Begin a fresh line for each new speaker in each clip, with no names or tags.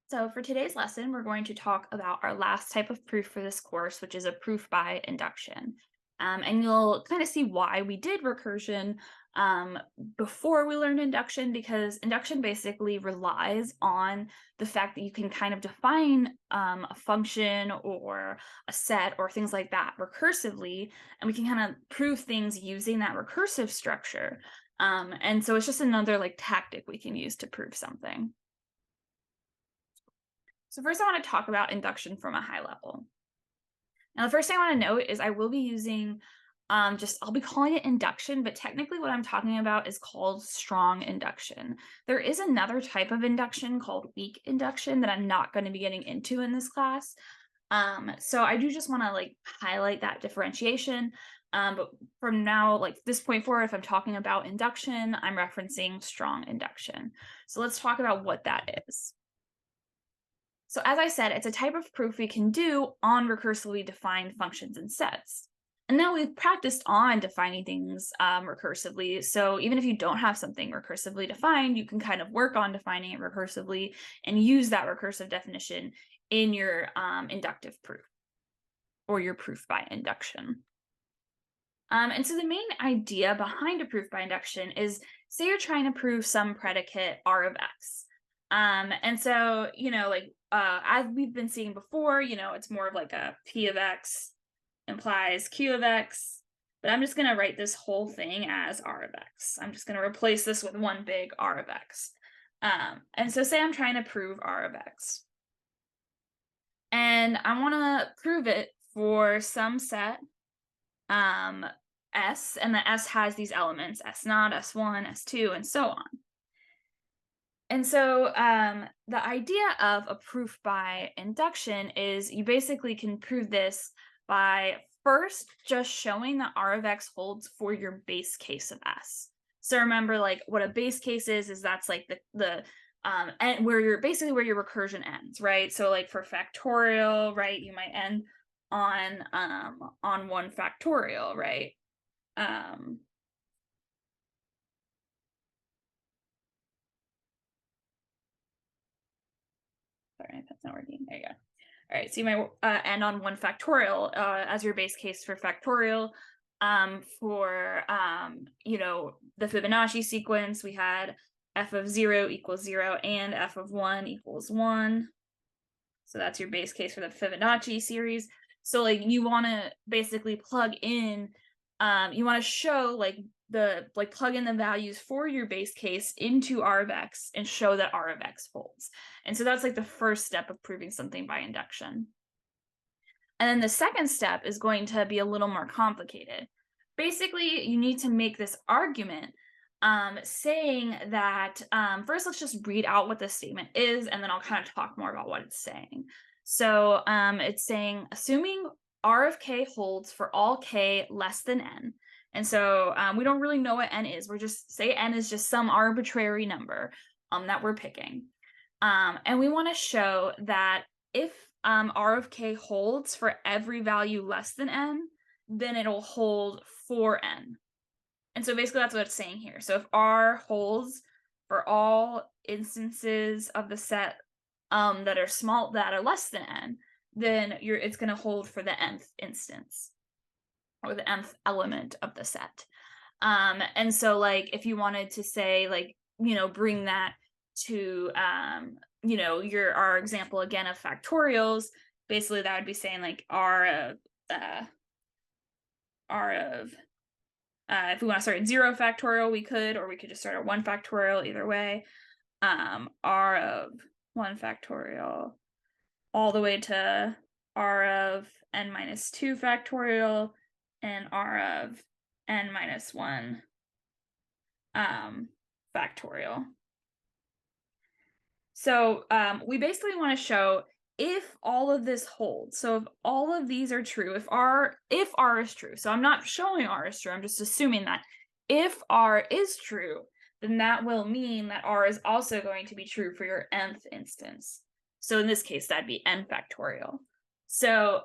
So for today's lesson, we're going to talk about our last type of proof for this course, which is a proof by induction. And you'll kind of see why we did recursion um, before we learned induction, because induction basically relies on the fact that you can kind of define a function or a set or things like that recursively, and we can kind of prove things using that recursive structure. And so it's just another like tactic we can use to prove something. So first I want to talk about induction from a high level. Now, the first thing I want to note is I will be using I'll be calling it induction, but technically what I'm talking about is called strong induction. There is another type of induction called weak induction that I'm not going to be getting into in this class. So I do just want to like highlight that differentiation. But from now, like this point forward, if I'm talking about induction, I'm referencing strong induction. So let's talk about what that is. So as I said, it's a type of proof we can do on recursively defined functions and sets. And now we've practiced on defining things recursively. So even if you don't have something recursively defined, you can kind of work on defining it recursively and use that recursive definition in your inductive proof or your proof by induction. And so the main idea behind a proof by induction is, say you're trying to prove some predicate R of X. And so, like as we've been seeing before, it's more of like a P of X implies Q of X, but I'm just going to write this whole thing as R of X. I'm just going to replace this with one big R of X. And so say I'm trying to prove R of X. And I want to prove it for some set S, and the S has these elements, S naught, S1, S2, and so on. And so the idea of a proof by induction is you basically can prove this by first just showing that R of X holds for your base case of S. So remember, like what a base case is that's like the and where you're basically where your recursion ends, right? So like for factorial, right, you might end on 1 factorial, right? Sorry, that's not working. There you go. All right, so you might end on 1 factorial as your base case for factorial. For the Fibonacci sequence, we had f of 0 equals 0 and f of 1 equals 1. So that's your base case for the Fibonacci series. So like you want to basically plug in, you want to show plug in the values for your base case into R of X and show that R of X holds. And so that's like the first step of proving something by induction. And then the second step is going to be a little more complicated. Basically, you need to make this argument saying that, first let's just read out what this statement is, and then I'll kind of talk more about what it's saying. So it's saying, assuming R of K holds for all K less than N. And so we don't really know what N is. We're just, say N is just some arbitrary number that we're picking. And we want to show that if R of K holds for every value less than N, then it'll hold for N. And so basically that's what it's saying here. So if R holds for all instances of the set that are less than N, then it's going to hold for the nth instance or the nth element of the set. And so like if you wanted to say like, bring that to our example again of factorials, basically that would be saying like R of if we want to start at 0 factorial, we could, or we could just start at 1 factorial, either way. R of 1 factorial all the way to R of n minus 2 factorial and R of n minus 1 factorial. So we basically want to show if all of this holds. So if all of these are true, if R is true, so I'm not showing R is true, I'm just assuming that if R is true, then that will mean that R is also going to be true for your nth instance. So in this case, that'd be n factorial. So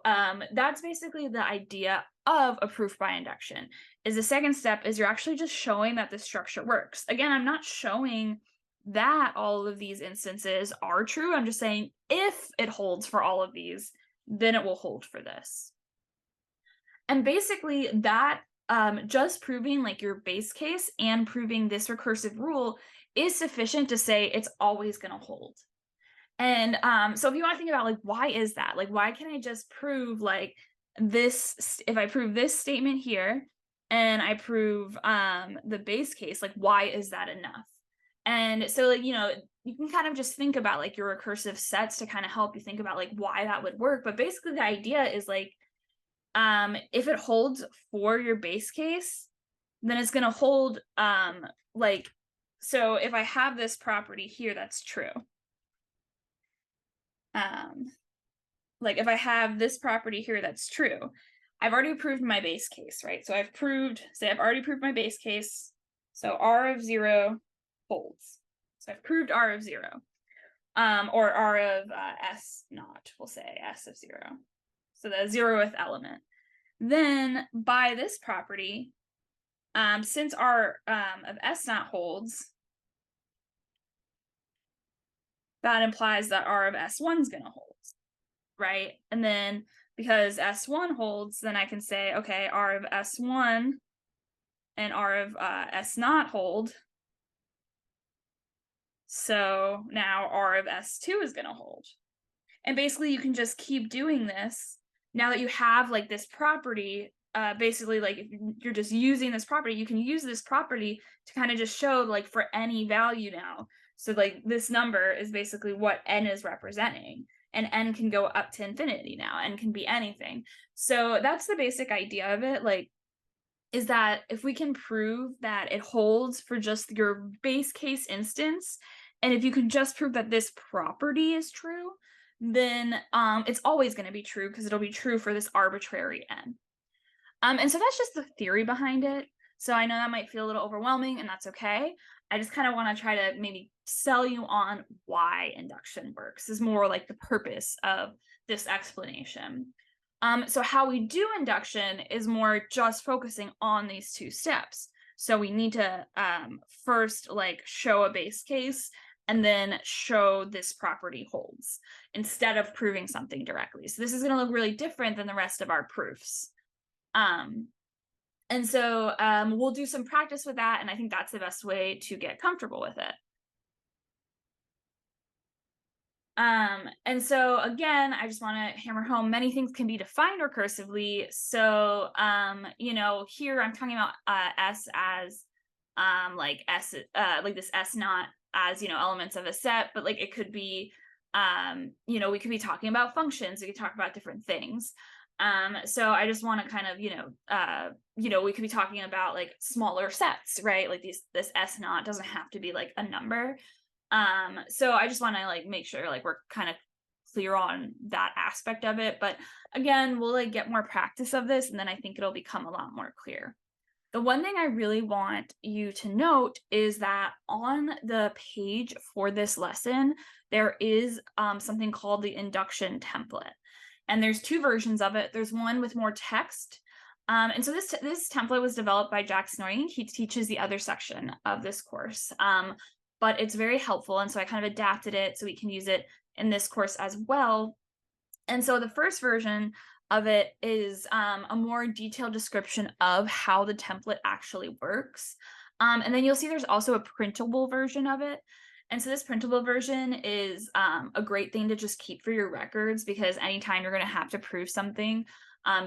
that's basically the idea of a proof by induction. Is the second step is you're actually just showing that the structure works. Again, I'm not showing that all of these instances are true. I'm just saying if it holds for all of these, then it will hold for this. And basically that just proving like your base case and proving this recursive rule is sufficient to say it's always going to hold. And so if you want to think about like, why is that? Like, why can I just prove like this, if I prove this statement here and I prove the base case, like, why is that enough? And so, like, you know, you can kind of just think about like your recursive sets to kind of help you think about like why that would work. But basically the idea is like, if it holds for your base case, then it's going to hold like, so if I have this property here that's true, like if I have this property here that's true, I've already proved my base case, right? So I've already proved my base case. So R of 0 holds. So I've proved R of 0. Or R of S naught, we'll say S of 0. So the 0th element. Then by this property, since R of S naught holds, that implies that R of S1 is going to hold, right? And then because S1 holds, then I can say, okay, R of S1 and R of S naught hold. So now R of S2 is going to hold. And basically you can just keep doing this. Now that you have like this property, basically like if you're just using this property, you can use this property to kind of just show like for any value now. So like this number is basically what n is representing, and n can go up to infinity now, n can be anything. So that's the basic idea of it, like, is that if we can prove that it holds for just your base case instance, and if you can just prove that this property is true, then it's always going to be true because it'll be true for this arbitrary n. And so that's just the theory behind it. So I know that might feel a little overwhelming, and that's okay. I just kind of want to try to maybe sell you on why induction works, is more like the purpose of this explanation. So how we do induction is more just focusing on these two steps. So we need to first like show a base case and then show this property holds instead of proving something directly. So this is going to look really different than the rest of our proofs. And so we'll do some practice with that, and I think that's the best way to get comfortable with it. And so again, I just want to hammer home many things can be defined recursively. So you know, here I'm talking about S as like S like this S naught as, you know, elements of a set, but like it could be you know, we could be talking about functions, we could talk about different things. So I just want to kind of, you know, we could be talking about like smaller sets, right? Like this S naught doesn't have to be like a number. So I just want to like make sure like we're kind of clear on that aspect of it. But again, we'll like get more practice of this, and then I think it'll become a lot more clear. The one thing I really want you to note is that on the page for this lesson, there is something called the induction template. And there's two versions of it. There's one with more text. And so this template was developed by Jack Snoring. He teaches the other section of this course. But it's very helpful. And so I kind of adapted it so we can use it in this course as well. And so the first version of it is a more detailed description of how the template actually works. And then you'll see there's also a printable version of it. And so this printable version is a great thing to just keep for your records, because anytime you're going to have to prove something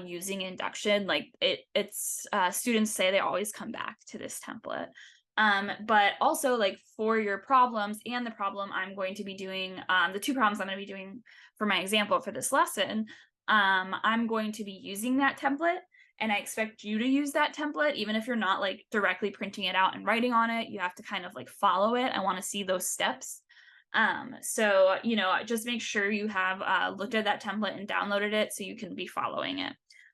using induction, like it's students say they always come back to this template. But also like for your problems and the problem I'm going to be doing, the two problems I'm going to be doing for my example for this lesson, I'm going to be using that template, and I expect you to use that template. Even if you're not like directly printing it out and writing on it, you have to kind of like follow it. I want to see those steps. So, you know, just make sure you have looked at that template and downloaded it so you can be following it.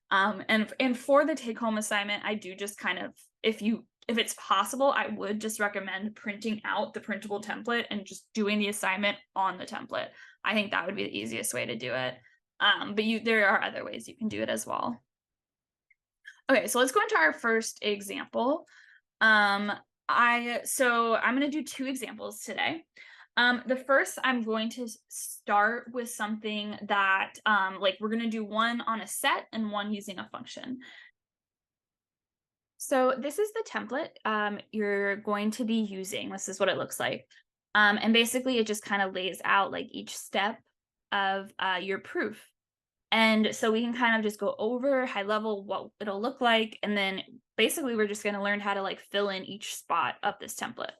And for the take-home assignment, I do just kind of, if it's possible, I would just recommend printing out the printable template and just doing the assignment on the template. I think that would be the easiest way to do it. But there are other ways you can do it as well. Okay, so let's go into our first example. So I'm going to do two examples today. The first, I'm going to start with something that, like we're going to do one on a set and one using a function. So this is the template you're going to be using. This is what it looks like. And basically it just kind of lays out like each step of your proof. And so we can kind of just go over high level what it'll look like. And then basically we're just going to learn how to like fill in each spot of this template.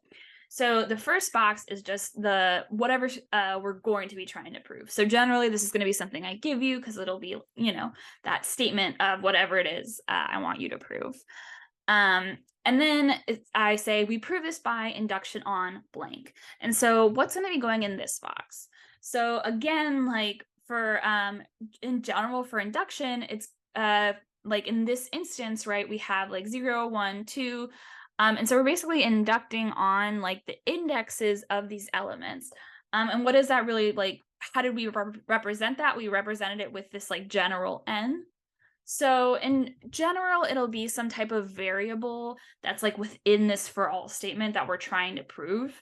So the first box is just the whatever we're going to be trying to prove. So generally this is going to be something I give you because it'll be, that statement of whatever it is I want you to prove. And then I say, we prove this by induction on blank. And so what's going to be going in this box? So again, like for, in general for induction, it's, like in this instance, right, we have like 0, 1, 2. And so we're basically inducting on like the indexes of these elements. And what is that really like? How did we represent that? We represented it with this like general n. So in general, it'll be some type of variable that's like within this for all statement that we're trying to prove.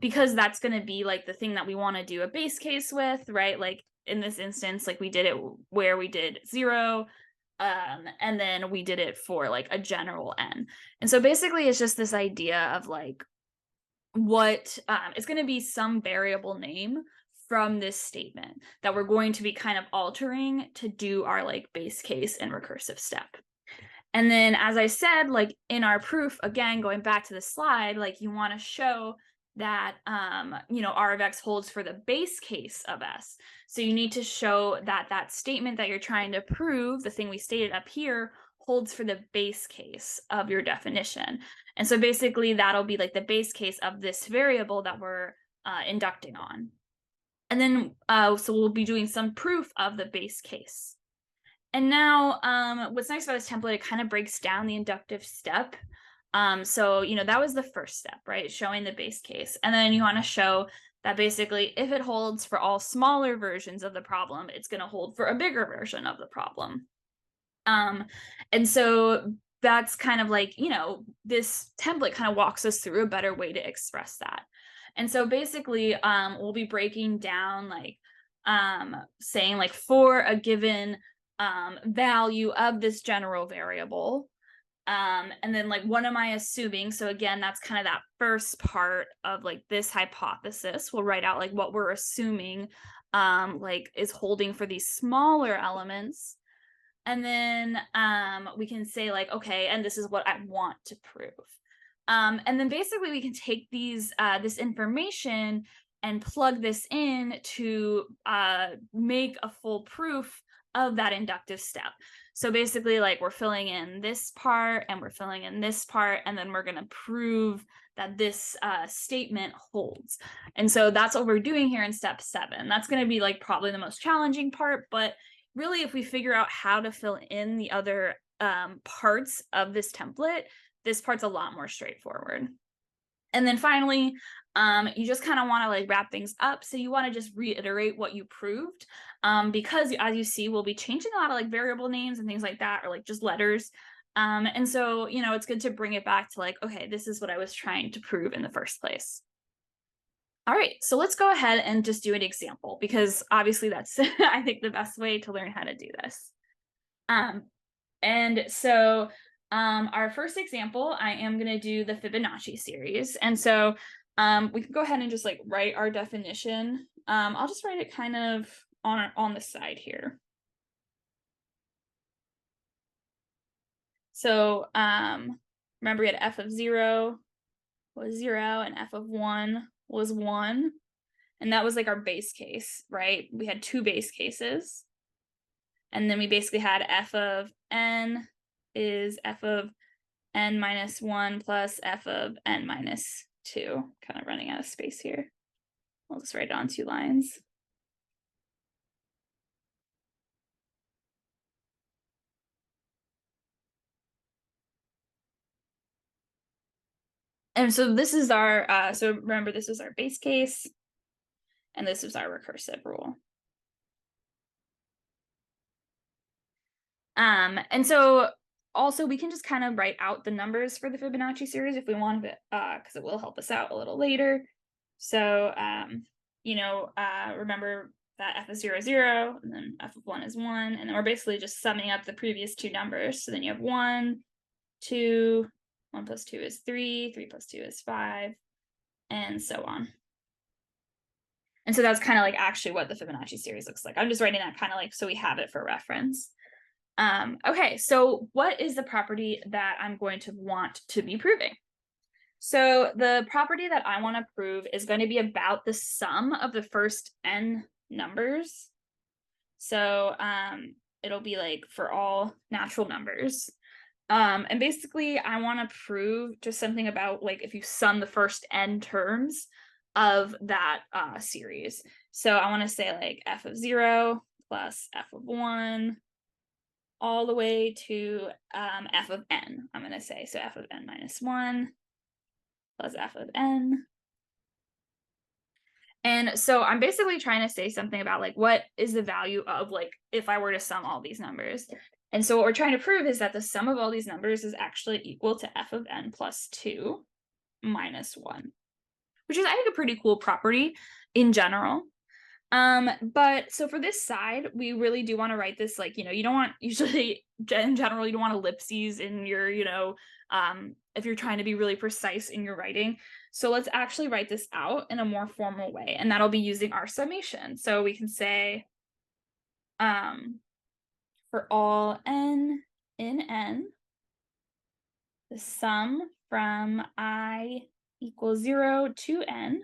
Because that's going to be like the thing that we want to do a base case with, right? Like in this instance, like we did it where we did 0, and then we did it for like a general n. And so basically it's just this idea of like what it's going to be some variable name from this statement that we're going to be kind of altering to do our like base case and recursive step. And then, as I said, like in our proof, again, going back to the slide, like you want to show that, R of X holds for the base case of S. So you need to show that that statement that you're trying to prove, the thing we stated up here, holds for the base case of your definition. And so basically that'll be like the base case of this variable that we're inducting on. And then, so we'll be doing some proof of the base case. And now, what's nice about this template, it kind of breaks down the inductive step. So, that was the first step, right? Showing the base case. And then you want to show that basically if it holds for all smaller versions of the problem, it's going to hold for a bigger version of the problem. And so that's kind of like, this template kind of walks us through a better way to express that. And so basically, we'll be breaking down like, saying like for a given value of this general variable, and then like what am I assuming? So again, that's kind of that first part of like this hypothesis. We'll write out like what we're assuming like is holding for these smaller elements. And then we can say like, okay, and this is what I want to prove. And then basically we can take these this information and plug this in to make a full proof of that inductive step. So basically like we're filling in this part and we're filling in this part, and then we're going to prove that this statement holds. And so that's what we're doing here in step 7. That's going to be like probably the most challenging part, but really if we figure out how to fill in the other parts of this template, this part's a lot more straightforward. And then finally, you just kind of want to like wrap things up. So you want to just reiterate what you proved, because as you see, we'll be changing a lot of like variable names and things like that, or like just letters. And so, it's good to bring it back to like, okay, this is what I was trying to prove in the first place. All right, so let's go ahead and just do an example, because obviously that's, I think, the best way to learn how to do this. And so our first example, I am going to do the Fibonacci series. And so we can go ahead and just like write our definition. I'll just write it kind of on the side here. So remember we had f of 0 was 0 and f of 1 was 1. And that was like our base case, right? We had 2 base cases. And then we basically had f of n is f of n minus 1 plus f of n minus 2. Kind of running out of space here. I'll just write it on 2 lines. And so this is our, so remember, this is our base case, and this is our recursive rule. And so also we can just kind of write out the numbers for the Fibonacci series if we want, because it will help us out a little later. So, remember that f of 0 is 0, and then f of 1 is 1, and then we're basically just summing up the previous two numbers. So then you have 1, 2, 1 plus 2 is 3, 3 plus 2 is 5, and so on. And so that's kind of like actually what the Fibonacci series looks like. I'm just writing that kind of like so we have it for reference. Okay, so what is the property that I'm going to want to be proving? So the property that I want to prove is going to be about the sum of the first n numbers. So it'll be like for all natural numbers. And basically I want to prove just something about like if you sum the first n terms of that series. So I want to say like f of 0 plus f of 1 all the way to f of n, I'm going to say. So f of n minus 1 plus f of n. And so I'm basically trying to say something about like what is the value of like if I were to sum all these numbers. And so what we're trying to prove is that the sum of all these numbers is actually equal to f of n plus 2 minus 1, which is I think a pretty cool property in general. But so for this side, we really do want to write this like, you don't want, usually in general, you don't want ellipses in your, if you're trying to be really precise in your writing. So let's actually write this out in a more formal way, and that'll be using our summation. So we can say, for all n in n, the sum from I equals 0 to n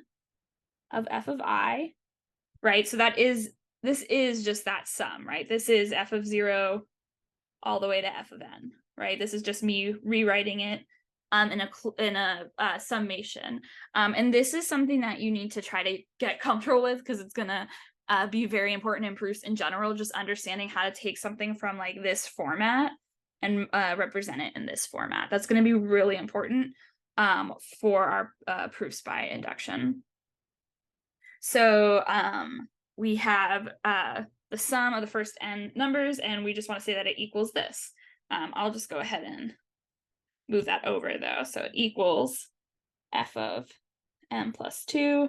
of f of I, right? So this is just that sum, right? This is f of 0 all the way to f of n, right? This is just me rewriting it in a summation. And this is something that you need to try to get comfortable with because it's gonna be very important in proofs in general, just understanding how to take something from like this format and represent it in this format. That's gonna be really important for our proofs by induction. So we have the sum of the first n numbers, and we just want to say that it equals this. I'll just go ahead and move that over though. So it equals f of n plus 2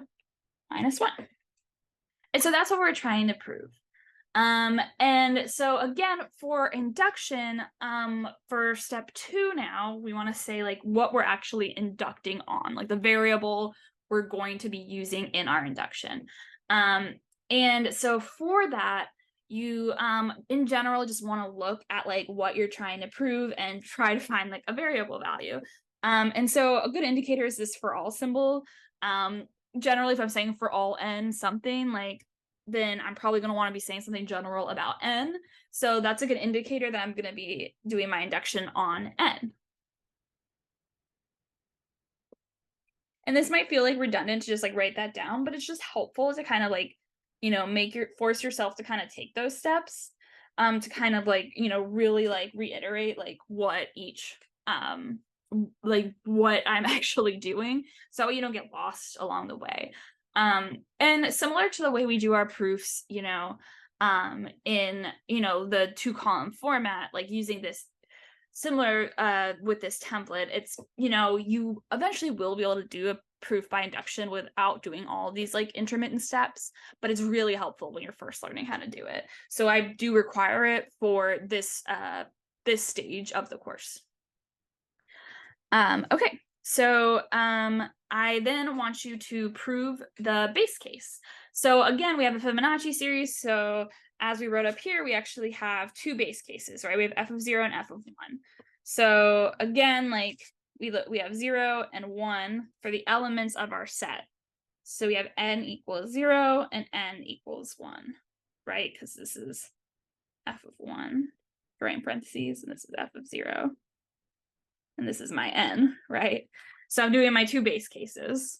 minus 1. And so that's what we're trying to prove. And so again, for induction, for step 2 now, we want to say like what we're actually inducting on, like the variable we're going to be using in our induction. And so for that, you in general just want to look at like what you're trying to prove and try to find like a variable value. And so a good indicator is this for all symbol. Generally, if I'm saying for all n something, like then I'm probably going to want to be saying something general about n. So that's a good indicator that I'm going to be doing my induction on n. And this might feel like redundant to just like write that down, but it's just helpful to kind of like, force yourself to kind of take those steps to kind of like, really like reiterate like what each, like what I'm actually doing so you don't get lost along the way. And similar to the way we do our proofs, in, the 2-column format, like using this similar with this template, it's, you eventually will be able to do a proof by induction without doing all these like intermittent steps, but it's really helpful when you're first learning how to do it. So I do require it for this this stage of the course. Okay, so I then want you to prove the base case. So again, we have a Fibonacci series. So as we wrote up here, we actually have 2 base cases, right? We have f of 0 and f of 1. So again, like we have 0 and 1 for the elements of our set. So we have n equals 0 and n equals 1, right? Because this is f of 1, right, in parentheses, and this is f of 0. And this is my n, right? So I'm doing my 2 base cases.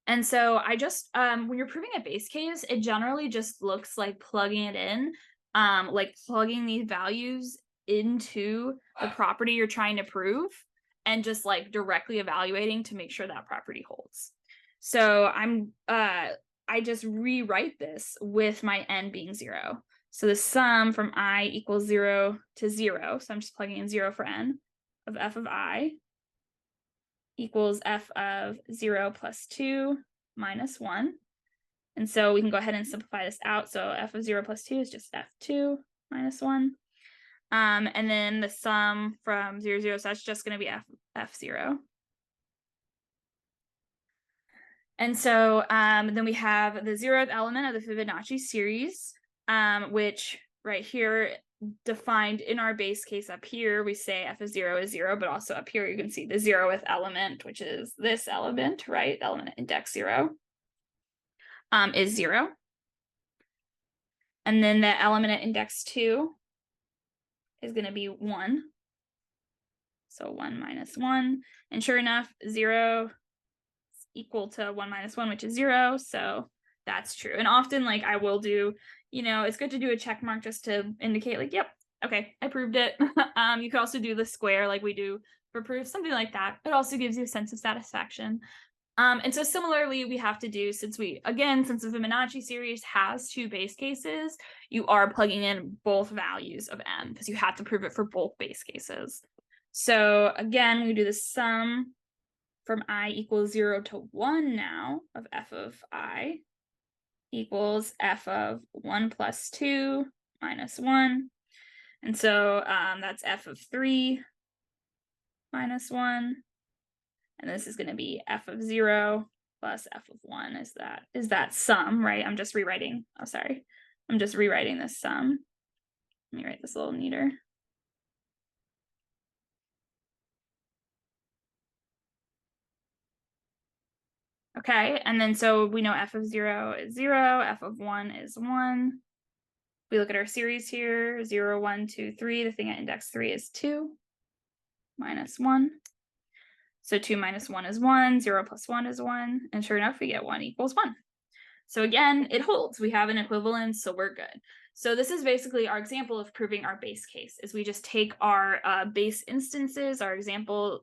And so I just, when you're proving a base case, it generally just looks like plugging it in, like plugging these values into the property you're trying to prove and just like directly evaluating to make sure that property holds. So I'm I just rewrite this with my n being 0. So the sum from I equals 0 to 0, so I'm just plugging in 0 for n, of f of I equals f of 0 plus 2 minus 1. And so we can go ahead and simplify this out. So f of 0 plus 2 is just f2 minus 1. And then the sum from 0, 0, so that's just going to be f0. And so then we have the 0th element of the Fibonacci series, which right here defined in our base case up here, we say f of 0 is 0, but also up here you can see the 0th element, which is this element, right? Element at index 0 is 0. And then the element at index 2 is going to be 1. So 1 minus 1. And sure enough, 0 equal to 1 minus 1, which is 0. So that's true. And often, like, I will do, it's good to do a check mark just to indicate, like, yep, okay, I proved it. You could also do the square like we do for proof, something like that. It also gives you a sense of satisfaction. And so similarly, we have to do, since the Fibonacci series has 2 base cases, you are plugging in both values of n because you have to prove it for both base cases. So again, we do the sum from I equals 0 to 1 now of f of I equals f of 1 plus 2 minus 1. And so that's f of 3 minus 1. And this is going to be f of 0 plus f of 1 is that sum, right? I'm just rewriting this sum. Let me write this a little neater. Okay, and then so we know f of 0 is 0, f of 1 is 1. We look at our series here, 0, 1, 2, 3. The thing at index 3 is 2 minus 1. So 2 minus 1 is 1, 0 plus 1 is 1, and sure enough, we get 1 equals 1. So again, it holds. We have an equivalence, so we're good. So this is basically our example of proving our base case, is we just take our base instances, our example,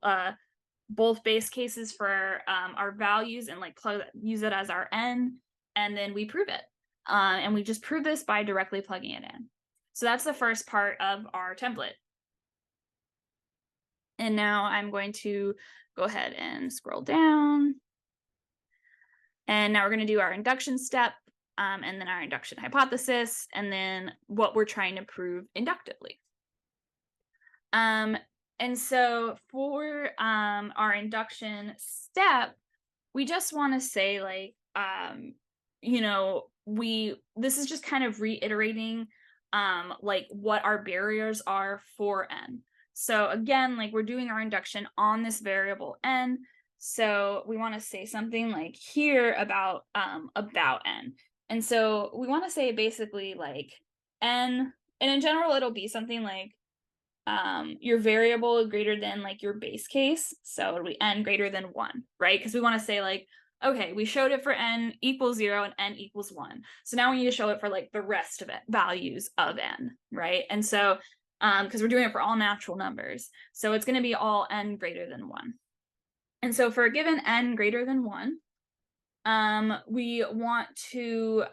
both base cases for our values, and like use it as our n, and then we prove it. And we just prove this by directly plugging it in. So that's the first part of our template. And now I'm going to go ahead and scroll down. And now we're going to do our induction step, and then our induction hypothesis, and then what we're trying to prove inductively. And so for our induction step, we just want to say, like, this is just kind of reiterating like what our barriers are for n. So again, like, we're doing our induction on this variable n. So we want to say something like here about n. And so we want to say basically like n, and in general, it'll be something like your variable greater than like your base case. So it'll be n greater than 1, right? Because we want to say, like, okay, we showed it for n equals 0 and n equals 1. So now we need to show it for like the rest of it, values of n, right? And so because we're doing it for all natural numbers, so it's going to be all n greater than 1. And so for a given n greater than 1, we want to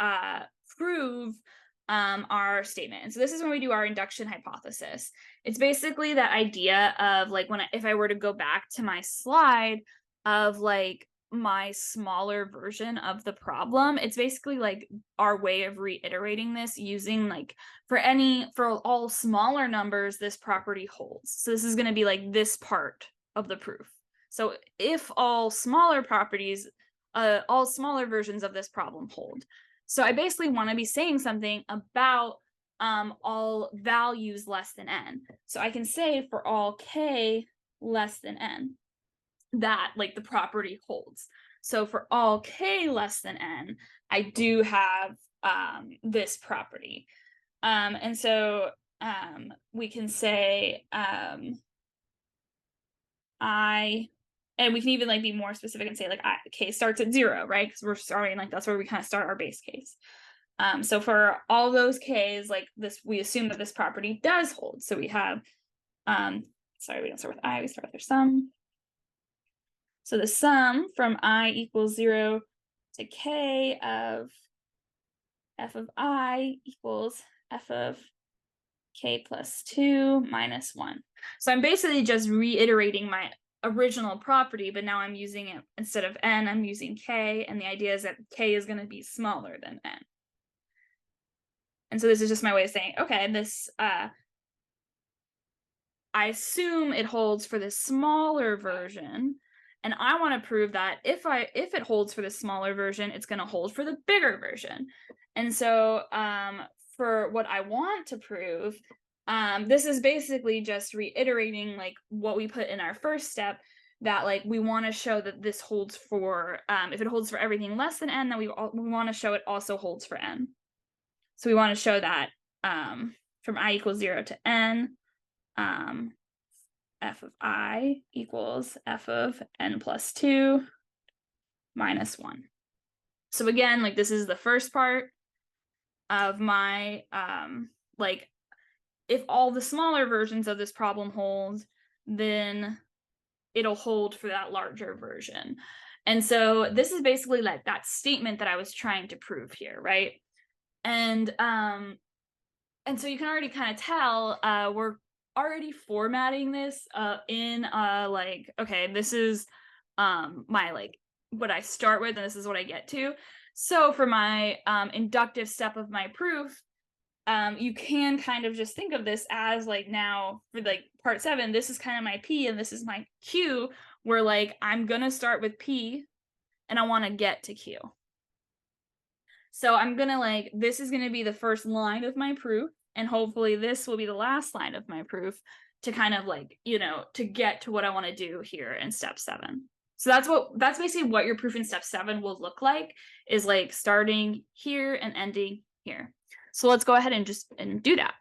prove our statement. And so this is when we do our induction hypothesis. It's basically that idea of, like, if I were to go back to my slide of like my smaller version of the problem, it's basically like our way of reiterating this using, like, for all smaller numbers, this property holds. So this is going to be like this part of the proof. So if all smaller versions of this problem hold. So I basically want to be saying something about all values less than n. So I can say for all k less than n, that like the property holds. So for all k less than n, I do have this property. And so we can say and we can even like be more specific and say like k starts at 0, right? Because we're starting, like, that's where we kind of start our base case. So for all those k's, like this, we assume that this property does hold. So we have, sorry, we don't start with I, we start with our sum. So the sum from I equals 0 to k of f of I equals f of k plus 2 minus 1. So I'm basically just reiterating my original property, but now I'm using it instead of n, I'm using k, and the idea is that k is going to be smaller than n. And so this is just my way of saying, okay, this I assume it holds for the smaller version, and I want to prove that if it holds for the smaller version, it's going to hold for the bigger version. And so for what I want to prove, this is basically just reiterating like what we put in our first step, that like we want to show that this holds for if it holds for everything less than n, then we want to show it also holds for n. So we want to show that from I equals 0 to n, f of I equals f of n plus 2 minus 1. So again, like this is the first part of my, like if all the smaller versions of this problem hold, then it'll hold for that larger version. And so this is basically like that statement that I was trying to prove here, right? And so you can already kind of tell we're already formatting this in like, okay, this is my like what I start with, and this is what I get to. So for my inductive step of my proof, you can kind of just think of this as like, now for like part 7, this is kind of my P and this is my Q, where like I'm gonna start with P and I want to get to Q. So I'm gonna like, this is gonna be the first line of my proof, and hopefully this will be the last line of my proof to kind of like, you know, to get to what I want to do here in step 7. So that's basically what your proof in step 7 will look like, is like starting here and ending here. So let's go ahead and just do that.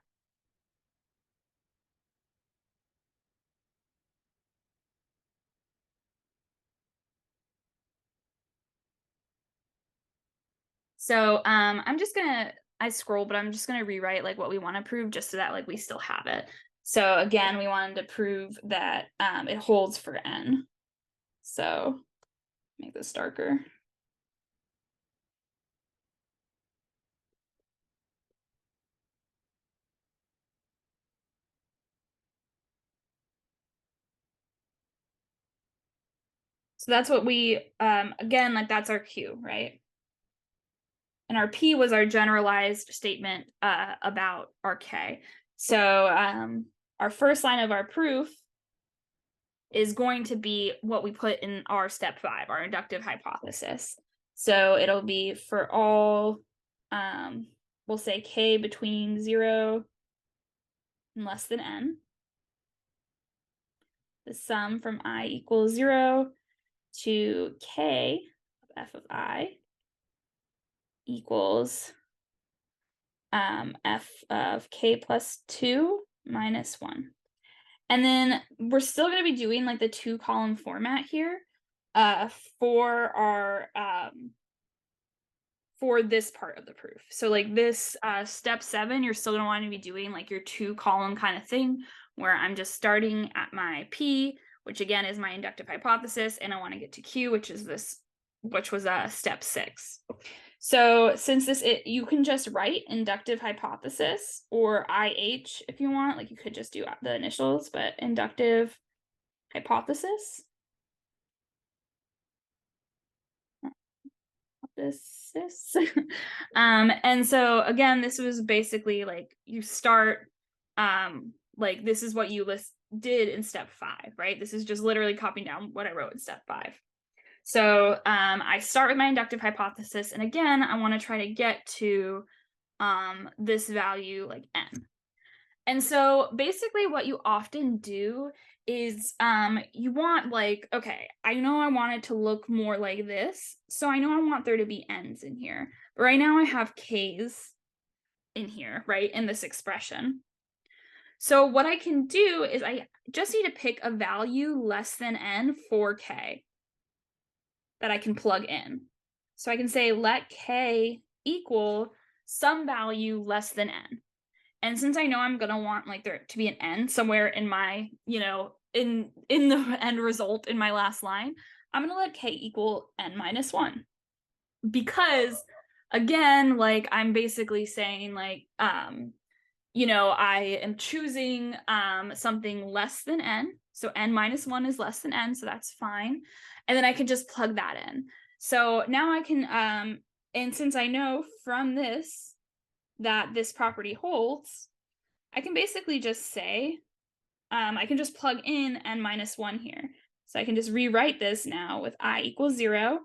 So I'm just gonna, I scroll, but I'm just gonna rewrite like what we want to prove just so that like we still have it. So again, we wanted to prove that it holds for n. So make this darker. So that's what we, again, like that's our Q, right? And our P was our generalized statement about our K. So our first line of our proof is going to be what we put in our step 5, our inductive hypothesis. So it'll be for all, we'll say K between 0 and less than n, the sum from I equals 0 to K of f of I equals f of k plus 2 minus 1. And then we're still going to be doing like the 2-column format here for our for this part of the proof. So like this step 7, you're still going to want to be doing like your 2-column kind of thing, where I'm just starting at my P, which again is my inductive hypothesis, and I want to get to Q, which is this, which was step 6. So since this, you can just write inductive hypothesis or IH if you want, like you could just do the initials, but inductive hypothesis. And so again, this was basically like you start, like this is what you did in step 5, right? This is just literally copying down what I wrote in step 5. So I start with my inductive hypothesis, and again, I want to try to get to this value like n. And so basically what you often do is you want like, okay, I know I want it to look more like this, so I know I want there to be n's in here. But right now I have k's in here, right, in this expression. So what I can do is I just need to pick a value less than n for k that I can plug in. So I can say let k equal some value less than n. And since I know I'm gonna want like there to be an n somewhere in my, you know, in the end result in my last line, I'm gonna let k equal n minus 1. because again, like I'm basically saying like, you know, I am choosing something less than n. So n minus 1 is less than n, so that's fine. And then I can just plug that in. So now I can, and since I know from this that this property holds, I can basically just say, I can just plug in n minus 1 here. So I can just rewrite this now with I equals 0,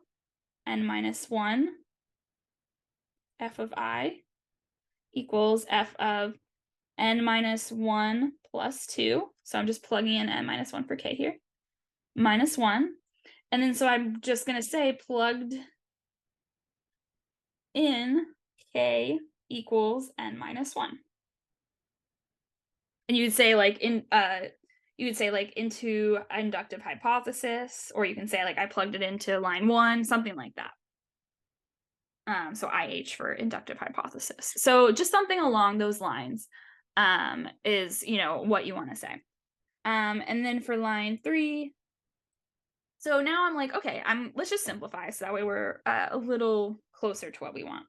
n minus 1, f of I equals f of n minus 1 plus 2. So I'm just plugging in n minus 1 for k here. Minus 1. And then so I'm just going to say plugged in k equals n minus 1. And you would say like into inductive hypothesis, or you can say like I plugged it into line 1, something like that. So IH for inductive hypothesis. So just something along those lines is, you know, what you want to say. And then for line 3, so now I'm like, okay, let's just simplify so that way we're a little closer to what we want.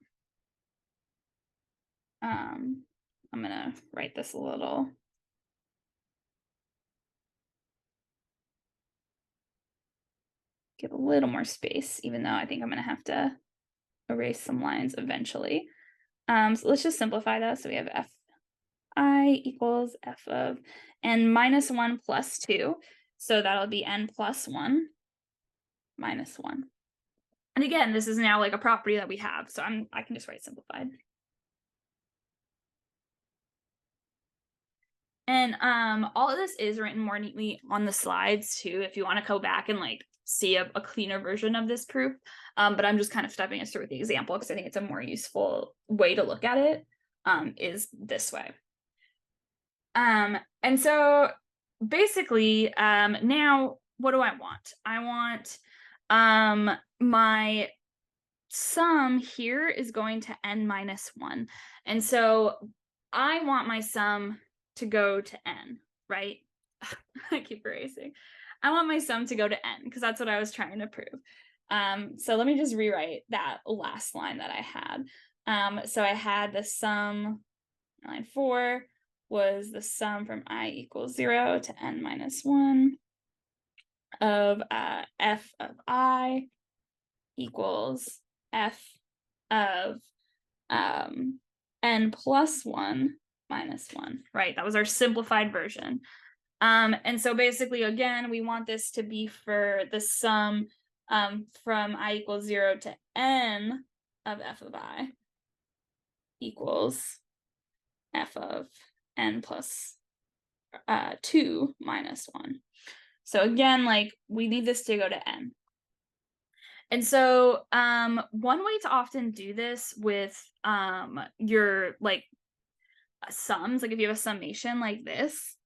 I'm gonna write this a little. Give a little more space, even though I think I'm gonna have to erase some lines eventually. So let's just simplify that. So we have f I equals f of n minus 1 plus 2. So that'll be n plus 1 minus 1. And again, this is now like a property that we have. So I can just write simplified. And all of this is written more neatly on the slides too, if you want to go back and like see a cleaner version of this proof. But I'm just kind of stepping us through with the example because I think it's a more useful way to look at it, is this way. And so basically, now what do I want? I want my sum here is going to n minus 1. And so I want my sum to go to n, right? I keep erasing. I want my sum to go to n because that's what I was trying to prove. So let me just rewrite that last line that I had. So I had the sum, line 4 was the sum from I equals 0 to n minus 1 of f of I equals f of n plus 1 minus 1, right? That was our simplified version. And so basically, again, we want this to be for the sum from I equals 0 to n of f of I equals f of n plus 2 minus 1. So again, like we need this to go to n. And so one way to often do this with your like sums, like if you have a summation like this,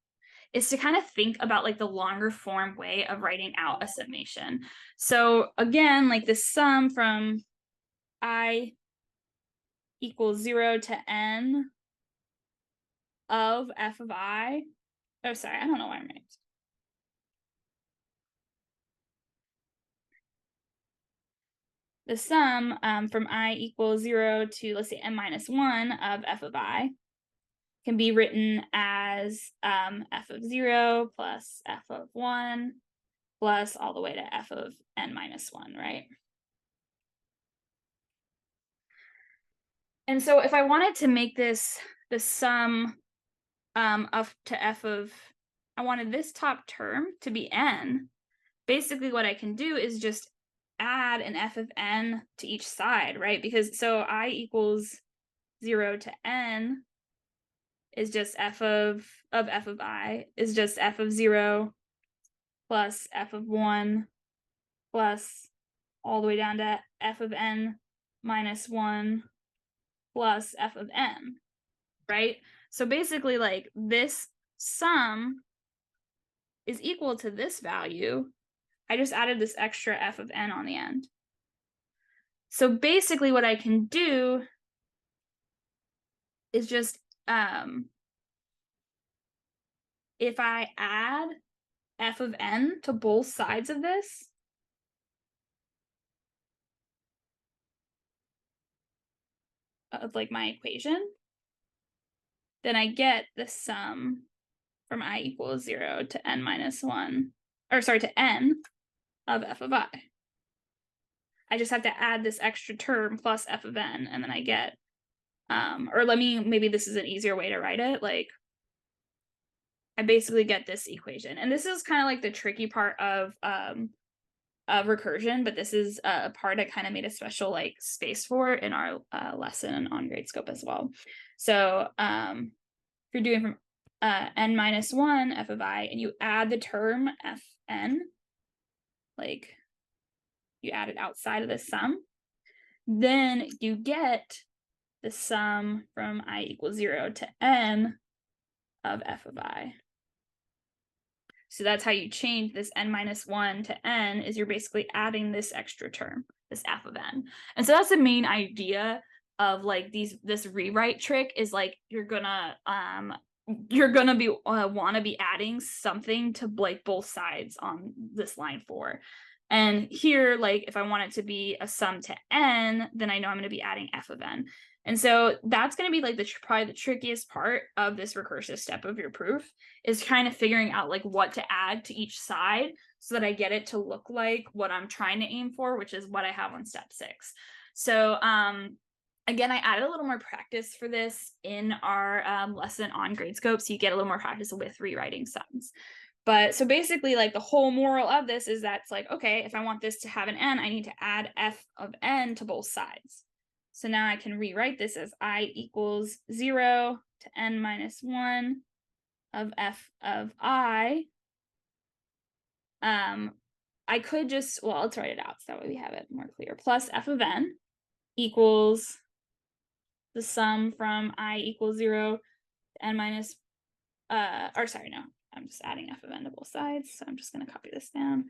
is to kind of think about like the longer form way of writing out a summation. So again, like the sum from I equals 0 to n of f of I. Oh, sorry, I don't know why I'm writing. The sum from I equals 0 to, let's say, n minus 1 of f of I can be written as f of 0 plus f of 1 plus all the way to f of n minus 1, right? And so if I wanted to make this the sum of to f of, I wanted this top term to be n, basically what I can do is just add an f of n to each side, right? Because so I equals 0 to n is just f of f of I is just f of 0 plus f of 1 plus all the way down to f of n minus 1 plus f of n, right? So basically, like this sum is equal to this value. I just added this extra f of n on the end. So basically what I can do is just, if I add f of n to both sides of this, of like my equation, then I get the sum from I equals 0 to n minus 1, or sorry, to n of f of I. I just have to add this extra term plus f of n, and then I get, or maybe this is an easier way to write it. Like, I basically get this equation. And this is kind of like the tricky part of recursion, but this is a part I kind of made a special like space for in our lesson on Gradescope as well. So if you're doing from n minus 1 f of I, and you add the term fn, like you add it outside of the sum, then you get the sum from I equals 0 to n of f of I. So that's how you change this n minus 1 to n, is you're basically adding this extra term, this f of n. And so that's the main idea of like this rewrite trick, is like you're gonna be want to be adding something to like both sides on this line 4. And here, like if I want it to be a sum to n, then I know I'm going to be adding f of n. And so that's going to be like probably the trickiest part of this recursive step of your proof, is kind of figuring out like what to add to each side so that I get it to look like what I'm trying to aim for, which is what I have on step 6. So again, I added a little more practice for this in our lesson on Gradescope, so you get a little more practice with rewriting sums. But so basically, like the whole moral of this is that it's like, okay, if I want this to have an n, I need to add f of n to both sides. So now I can rewrite this as I equals 0 to n minus 1 of f of I. I could just, well, let's write it out so that way we have it more clear. Plus f of n equals the sum from I equals 0 to n minus, or sorry, no, I'm just adding f of n to both sides. So I'm just going to copy this down.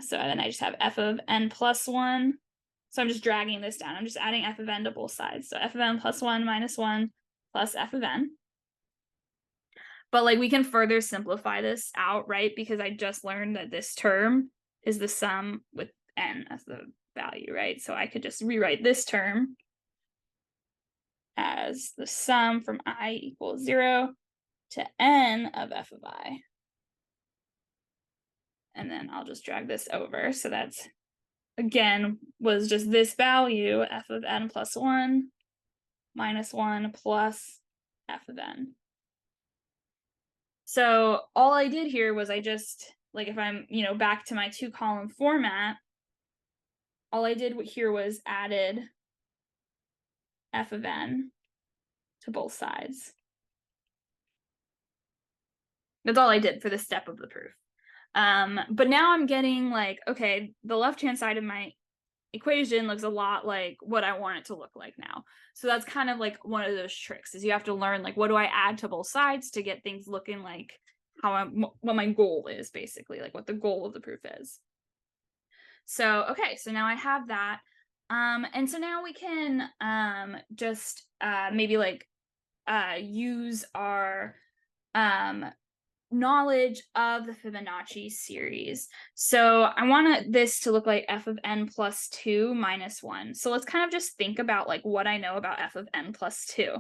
So then I just have f of n plus 1. So I'm just dragging this down. I'm just adding f of n to both sides. So f of n plus 1 minus 1 plus f of n. But like we can further simplify this out, right? Because I just learned that this term is the sum with n as the value, right? So I could just rewrite this term as the sum from I equals 0 to n of f of I. And then I'll just drag this over. So that's, again, was just this value, f of n plus 1 minus 1 plus f of n. So all I did here was I just, like if I'm, back to my 2-column format, all I did here was added f of n to both sides. That's all I did for this step of the proof. But now I'm getting like, okay, the left-hand side of my equation looks a lot like what I want it to look like now. So that's kind of like one of those tricks, is you have to learn like what do I add to both sides to get things looking like what my goal is, basically, like what the goal of the proof is. So okay, so now I have that. And so now we can just maybe like use our knowledge of the Fibonacci series. So I want this to look like f of n plus 2 minus 1. So let's kind of just think about like what I know about f of n plus 2.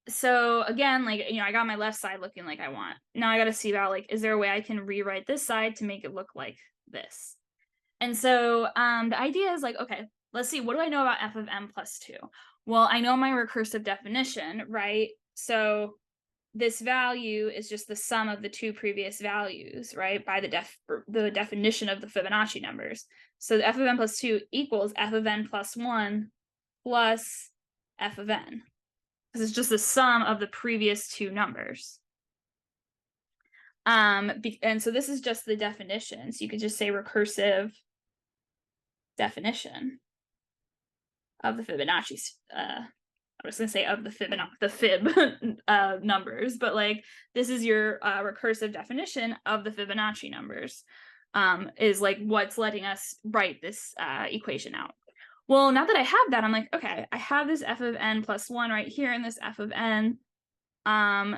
So again, like, I got my left side looking like I want. Now I got to see about like, is there a way I can rewrite this side to make it look like this? And so the idea is like, okay, let's see, what do I know about f of n plus 2? Well, I know my recursive definition, right? So this value is just the sum of the two previous values, right? By the definition of the Fibonacci numbers. So the f of n plus 2 equals f of n plus 1 plus f of n. Because it's just the sum of the previous two numbers. And so this is just the definition. So you could just say recursive definition of the Fibonacci. I was going to say of the fib numbers, but like this is your recursive definition of the Fibonacci numbers, is like what's letting us write this equation out. Well, now that I have that, I'm like, okay, I have this f of n plus 1 right here and this f of n.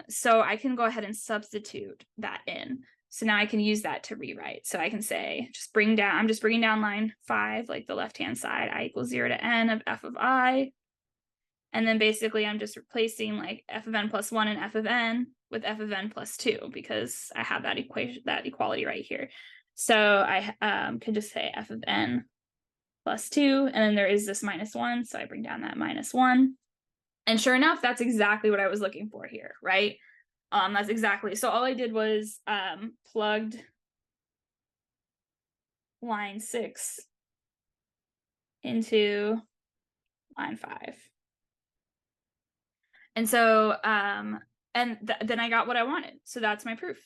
So I can go ahead and substitute that in. So now I can use that to rewrite. So I can say, I'm just bringing down line 5, like the left-hand side, I equals 0 to n of f of I. And then basically I'm just replacing like f of n plus 1 and f of n with f of n plus 2, because I have that equation, that equality right here. So I can just say f of n plus 2, and then there is this minus 1, so I bring down that minus 1. And sure enough, that's exactly what I was looking for here, right? That's exactly, so all I did was plugged line 6 into line 5. And so, then I got what I wanted. So that's my proof.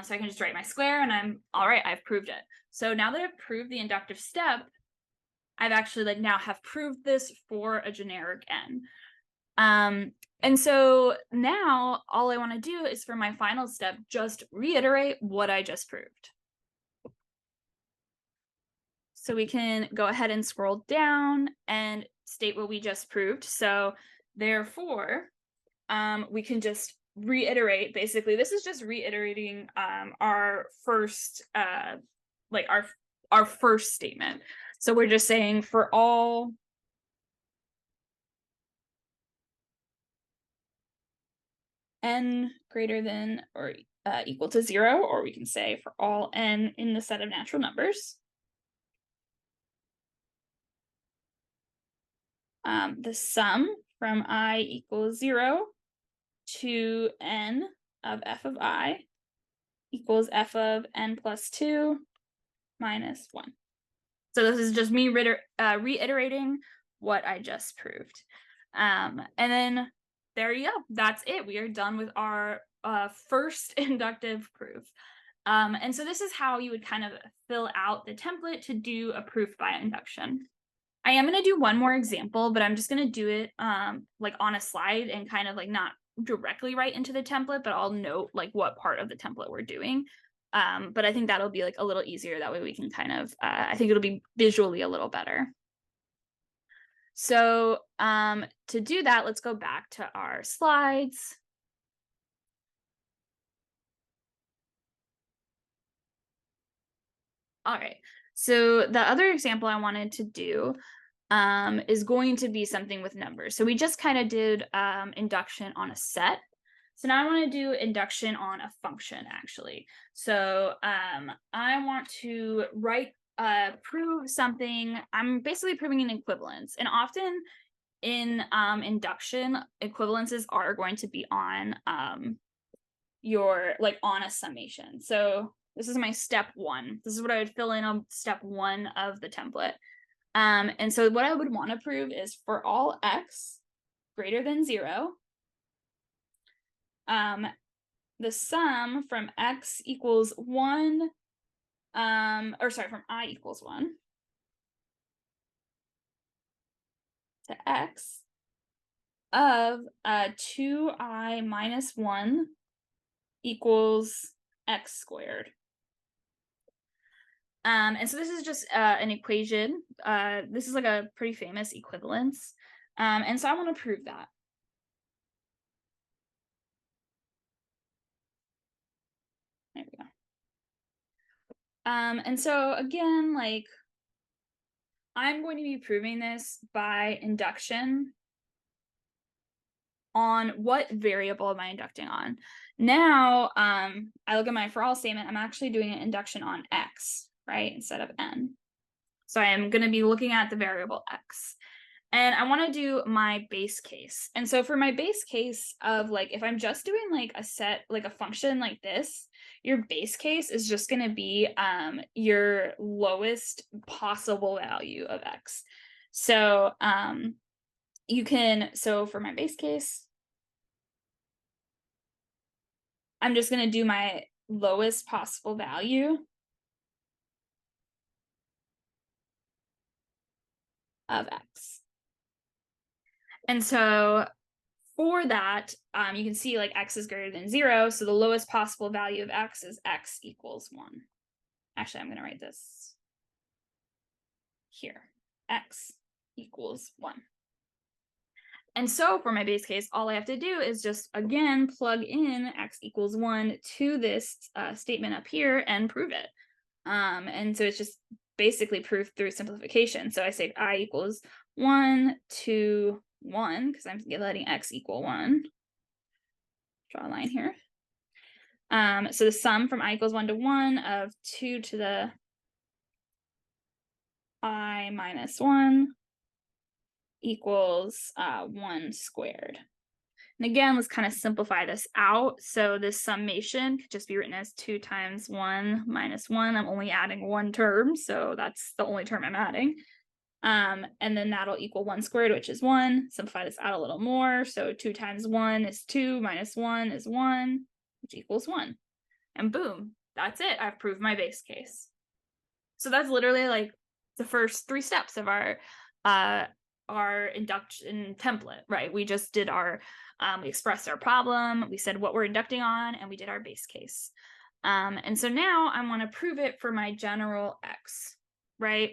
So I can just write my square and I'm all right, I've proved it. So now that I've proved the inductive step, I've actually like now have proved this for a generic n. And so now all I want to do is for my final step, just reiterate what I just proved. So we can go ahead and scroll down and state what we just proved. So therefore, we can just reiterate, basically, this is just reiterating our first, like our first statement. So we're just saying for all n greater than or equal to 0, or we can say for all n in the set of natural numbers, the sum from I equals 0 to n of f of I equals f of n plus 2 minus 1. So this is just me reiterating what I just proved. And then there you go. That's it. We are done with our first inductive proof. And so this is how you would kind of fill out the template to do a proof by induction. I am going to do one more example, but I'm just going to do it like on a slide and kind of like not directly right into the template, but I'll note like what part of the template we're doing. But I think that'll be like a little easier. That way we can kind of, I think it'll be visually a little better. So to do that, let's go back to our slides. All right, so the other example I wanted to do is going to be something with numbers. So we just kind of did induction on a set. So now I want to do induction on a function, actually. So I want to prove something. I'm basically proving an equivalence. And often in induction, equivalences are going to be on on a summation. So this is my step 1. This is what I would fill in on step 1 of the template. And so what I would want to prove is for all x greater than 0, the sum from x equals 1, from I equals 1 to x of 2i minus 1 equals x squared. And so this is just an equation. This is like a pretty famous equivalence. And so I want to prove that. There we go. And so again, like I'm going to be proving this by induction on what variable am I inducting on. Now, I look at my for all statement, I'm actually doing an induction on x, right, instead of n. So I am going to be looking at the variable x. And I want to do my base case. And so for my base case of like, if I'm just doing like a set, like a function like this, your base case is just going to be your lowest possible value of x. So so for my base case, I'm just going to do my lowest possible value of x. And so for that, you can see like x is greater than 0. So the lowest possible value of x is x equals 1. Actually, I'm going to write this here. X equals 1. And so for my base case, all I have to do is just, again, plug in x equals 1 to this statement up here and prove it. And so it's just basically proof through simplification. So I say I equals 1 to 1, because I'm letting x equal 1. Draw a line here. So the sum from I equals 1 to 1 of 2 to the I minus 1 equals 1 squared. And again, let's kind of simplify this out. So this summation could just be written as 2 times 1 minus 1. I'm only adding one term, so that's the only term I'm adding. And then that'll equal 1 squared, which is 1. Simplify this out a little more. So 2 times 1 is 2 minus 1 is 1, which equals 1. And boom, that's it. I've proved my base case. So that's literally like the first 3 steps of our induction template, right? We just did our, we expressed our problem, we said what we're inducting on, and we did our base case. And so now I want to prove it for my general x, right?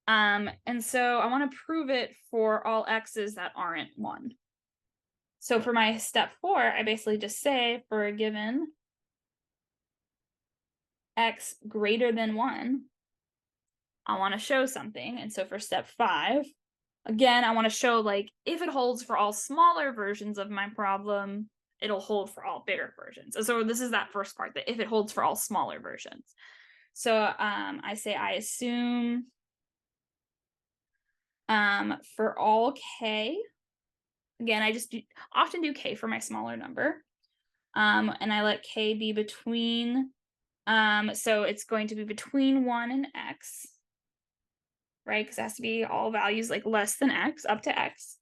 And so I want to prove it for all x's that aren't 1. So for my step 4, I basically just say for a given x greater than 1, I want to show something. And so for step 5, again, I want to show like if it holds for all smaller versions of my problem, it'll hold for all bigger versions. So this is that first part, that if it holds for all smaller versions. So I say I assume for all k, again, I just often do k for my smaller number. And I let k be between, so it's going to be between 1 and x, right? Because it has to be all values like less than x, up to x,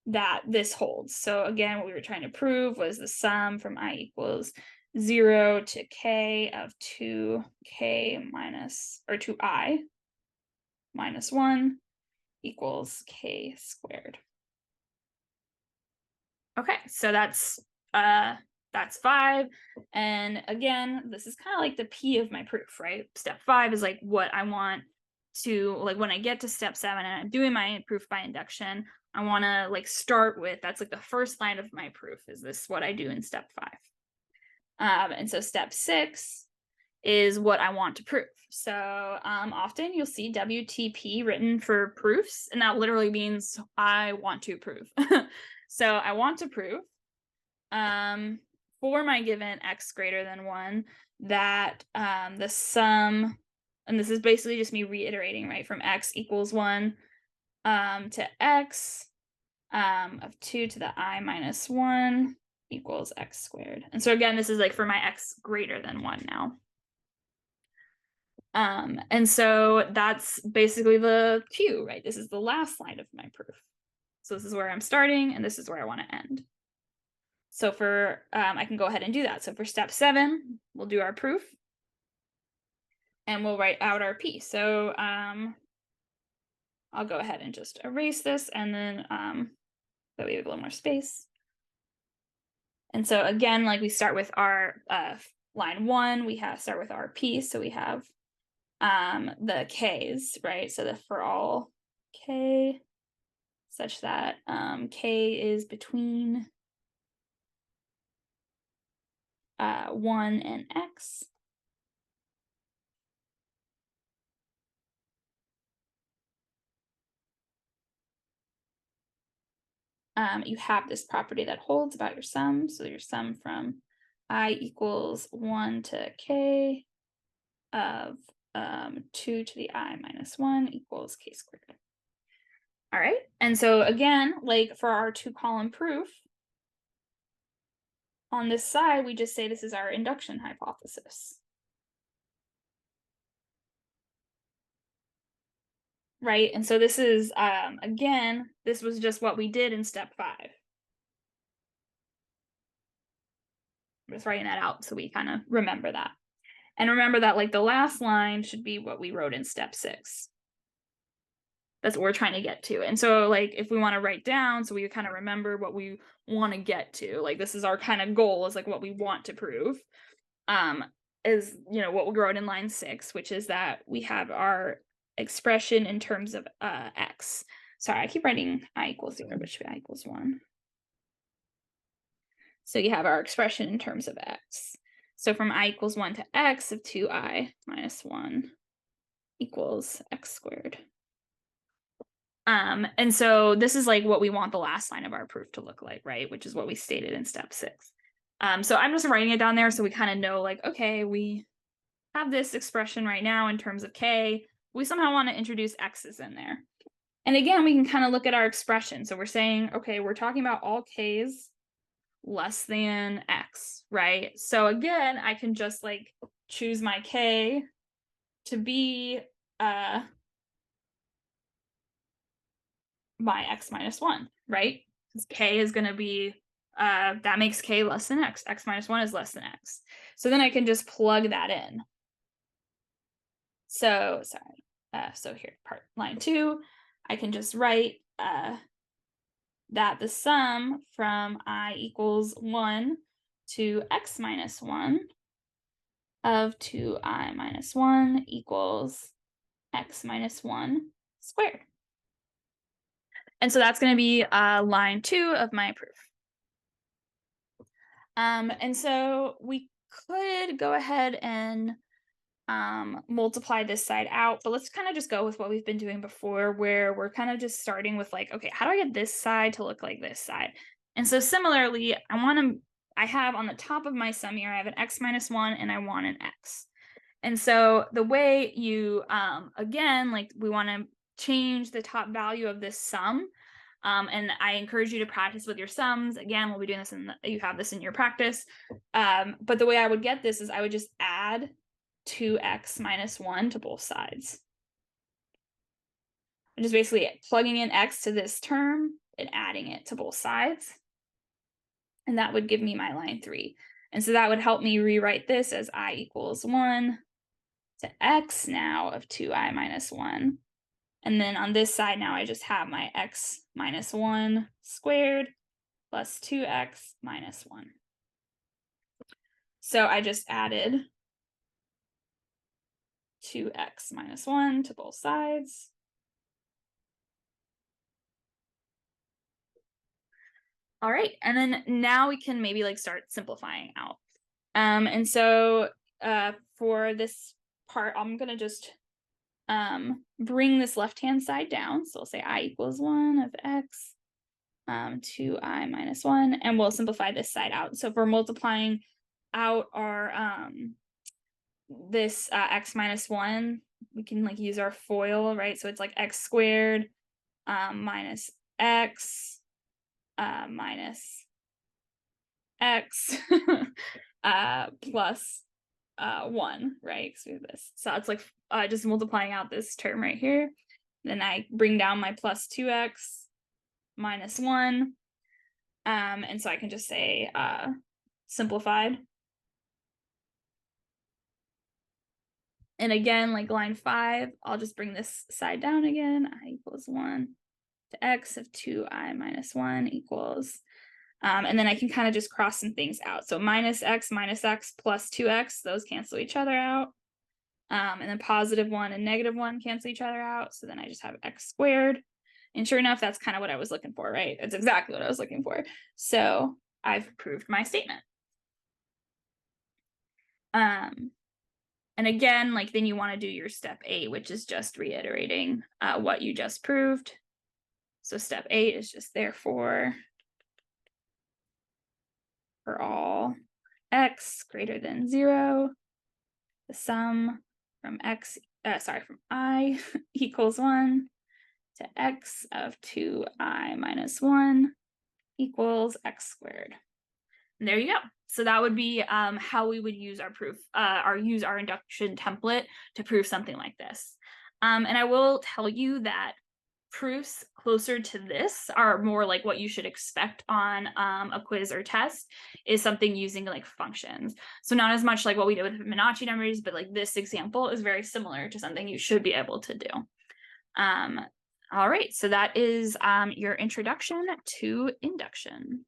that this holds. So again, what we were trying to prove was the sum from I equals 0 to k of 2k minus, or 2I minus 1 equals k squared. Okay, so that's 5. And again, this is kind of like the P of my proof, right? Step 5 is like what I want to, like when I get to step 7 and I'm doing my proof by induction, I want to like start with, that's like the first line of my proof, is this what I do in step 5. And so step 6 is what I want to prove. So often you'll see WTP written for proofs, and that literally means I want to prove. So I want to prove for my given x greater than 1 that the sum, and this is basically just me reiterating, right, from x equals 1 to x of 2 to the I minus 1 equals x squared. And so again, this is like for my x greater than 1 now. And so that's basically the Q, right? This is the last line of my proof. So this is where I'm starting, and this is where I want to end. So for, I can go ahead and do that. So for step 7, we'll do our proof, and we'll write out our P. So I'll go ahead and just erase this, and then so we have a little more space. And so again, like we start with our line 1, we start with our P. So we have the K's, right? So that for all K, such that K is between 1 and x. You have this property that holds about your sum. So your sum from I equals 1 to k of 2 to the I minus 1 equals k squared. All right. And so again, like for our 2-column proof, on this side, we just say this is our induction hypothesis. Right? And so this is, again, this was just what we did in step 5. I'm just writing that out so we kind of remember that. And remember that like the last line should be what we wrote in step 6. That's what we're trying to get to. And so like if we want to write down, so we kind of remember what we want to get to, like this is our kind of goal, is like what we want to prove, is, you know, what we wrote in line 6, which is that we have our expression in terms of x. sorry, I keep writing I equals 0, but it should be I equals 1. So you have our expression in terms of x. So from I equals 1 to x of 2I minus 1 equals x squared. And so this is like what we want the last line of our proof to look like, right? Which is what we stated in step 6. So I'm just writing it down there so we kind of know, like, okay, we have this expression right now in terms of k. We somehow want to introduce x's in there. And again, we can kind of look at our expression. So we're saying, okay, we're talking about all k's less than x, right? So again, I can just like choose my k to be my x minus 1, right? Because k is going to be, that makes k less than x. X minus 1 is less than x. So then I can just plug that in. So, sorry. So here, line 2, I can just write that the sum from I equals 1 to x minus 1 of 2I minus 1 equals x minus 1 squared. And so that's going to be line 2 of my proof. And so we could go ahead and multiply this side out, but let's kind of just go with what we've been doing before, where we're kind of just starting with like, okay, how do I get this side to look like this side? And so similarly, I have on the top of my sum here, I have an x minus 1 and I want an x. And so the way you, again, like we want to change the top value of this sum. And I encourage you to practice with your sums. Again, we'll be doing this you have this in your practice. But the way I would get this is I would just add 2x minus 1 to both sides. I'm just basically plugging in x to this term and adding it to both sides. And that would give me my line 3. And so that would help me rewrite this as I equals 1 to x now of 2I minus 1. And then on this side now I just have my x minus 1 squared plus 2x minus 1. So I just added 2x minus 1 to both sides. All right, and then now we can maybe like start simplifying out. And so for this part, I'm gonna just bring this left-hand side down. So we'll say I equals 1 of x 2I minus 1, and we'll simplify this side out. So if we're multiplying out our this x minus 1, we can like use our FOIL, right? So it's like x squared minus x minus x plus 1, right? So this, so it's like just multiplying out this term right here. Then I bring down my plus 2x minus 1, and so I can just say simplified. And again, like line 5, I'll just bring this side down again. I equals 1 to x of 2I minus 1 equals, and then I can kind of just cross some things out. So minus x plus 2x, those cancel each other out. And then positive 1 and negative 1 cancel each other out. So then I just have x squared. And sure enough, that's kind of what I was looking for, right? It's exactly what I was looking for. So I've proved my statement. And again, like then you want to do your step 8, which is just reiterating what you just proved. So step 8 is just therefore for all x greater than 0, the sum from from I equals 1 to x of 2I minus 1 equals x squared. And there you go. So that would be how we would use our proof, use our induction template to prove something like this. And I will tell you that proofs closer to this are more like what you should expect on a quiz or test, is something using like functions. So not as much like what we did with Fibonacci numbers, but like this example is very similar to something you should be able to do. All right, so that is your introduction to induction.